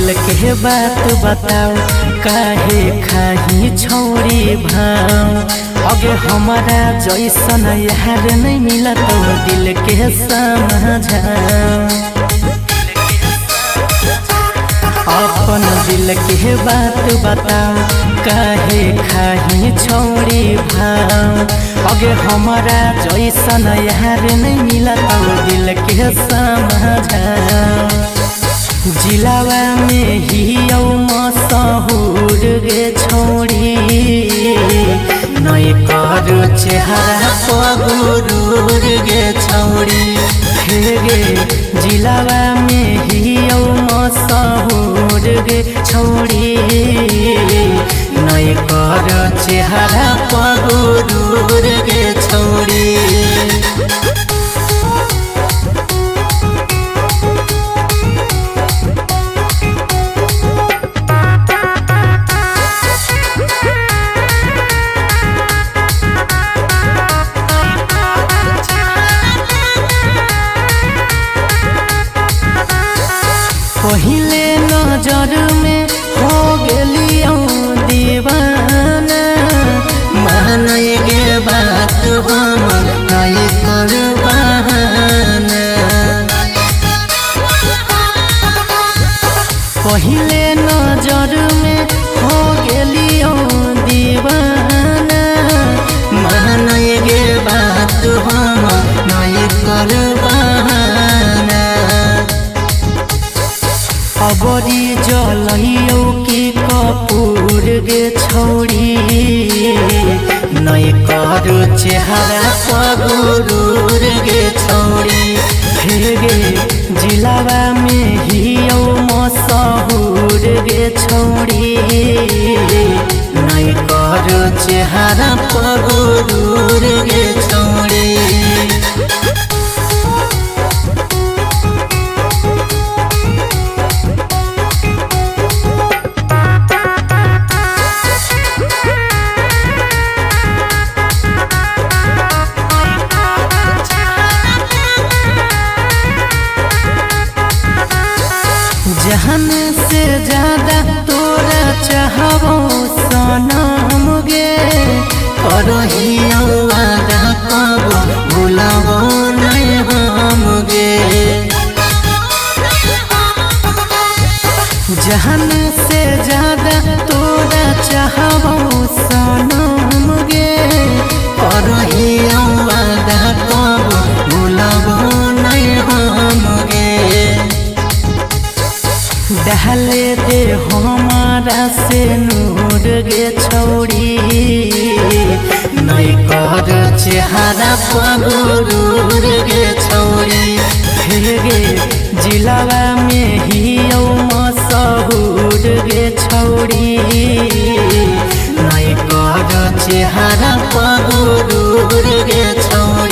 दिल के बात बताओ काहे खाही छोड़ी भाव। अगे हमारा जैसन यार नहीं मिला तो दिल के समझाओ। अपन दिल के बात बताओ काहे खाही छोड़ी भाव। अगे हमारा जैसन यार नहीं मिला तो दिल के समझाओ। जिलावा में ही मशहूर गे छोड़ी नई कर चेहरा पगुरूर गे छोड़ी। गे जिलावा में ही मशहूर गे छोड़ी नई कर चेहरा पगुरूर गे छोड़ी। पहिले नजर में हो गेलियो दीवाना। माने गे बात हम नहीं कर बहाना। पहिले नजर में हो गेलियो दीवाना। माने गे बात हम नहीं कर बहाना। अबरी जलइयो की कपूर गे छोड़ी नई कर चेहरा पगुरूर गे छोड़ी। गे जिलावा में ही मशहूर गे छोड़ी नई कर चेहरा पगुरूर गे छोड़ी। जहन से ज्यादा तोरा चाहबो सनम गे। करही वादा कबो भुलाबो नहीं हम गे। जहन से ज्यादा तोरा चाहबो सनम गे। करही वादा कबो भुलाबो नहीं हम गे। डहले दे हमारा से नूर गे छोड़ी नई कर चेहरा पगुरूर गे छोड़ी। गे जिलावा में ही मशहूर गे छोड़ी नई कर चेहरा पगुरूर गे छोड़ी।